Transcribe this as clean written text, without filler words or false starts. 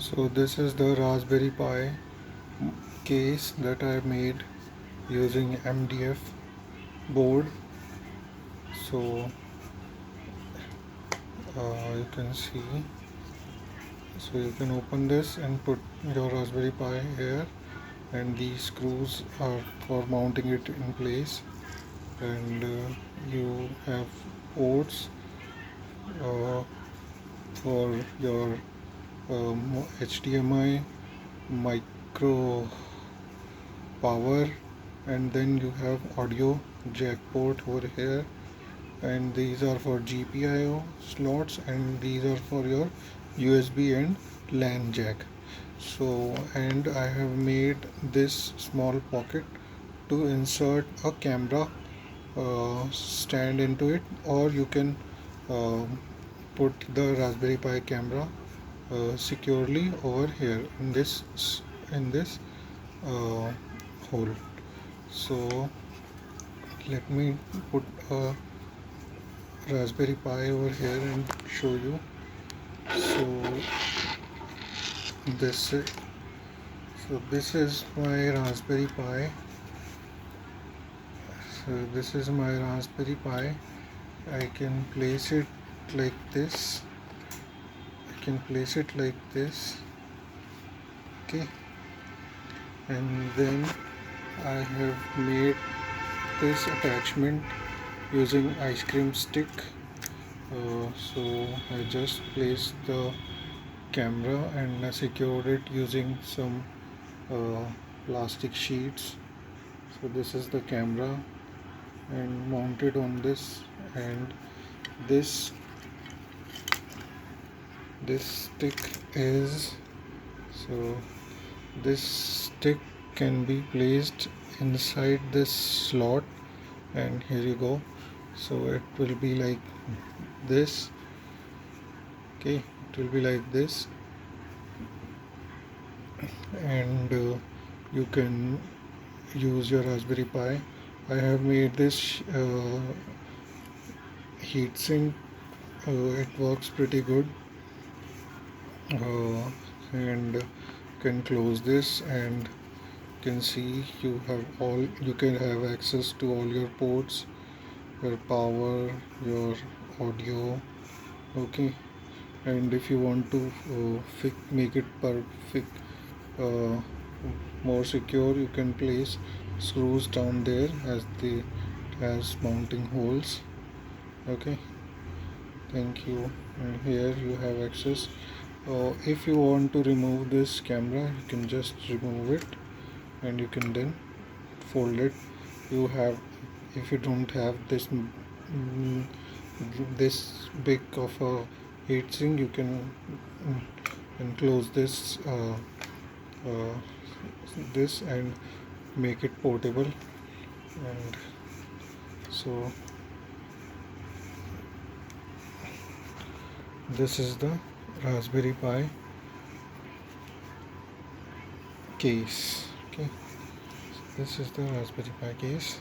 So this is the Raspberry Pi case that I made using MDF board. So you can see, so you can open this and put your Raspberry Pi here, and these screws are for mounting it in place, and you have ports for your HDMI, micro power, and then you have audio jack port over here, and these are for GPIO slots, and these are for your USB and LAN jack. So, and I have made this small pocket to insert a camera stand into it, or you can uh, put the Raspberry Pi camera securely over here in this uh, hole. So let me put a Raspberry Pi over here and show you. So this is, so this is my Raspberry Pi. So this is my Raspberry Pi. I can place it like this. I can place it like this. Okay, and then I have made this attachment using ice cream stick. So I just placed the camera and I secured it using some uh, plastic sheets. So this is the camera and mounted on this, and this stick is, so this stick can be placed inside this slot, and here you go. So it will be like this. Okay, it will be like this, and you can use your Raspberry Pi. I have made this heatsink. It works pretty good, and can close this, and can see you can have access to all your ports, your power, your audio. Okay, and if you want to make it perfect, uh, more secure, you can place screws down there as mounting holes. Okay, thank you. And here you have access. If you want to remove this camera, you can just remove it, and you can then fold it. You have, if you don't have this big of a heatsink, you can enclose this and make it portable. And so this is the Raspberry Pi case. Okay, so this is the Raspberry Pi case.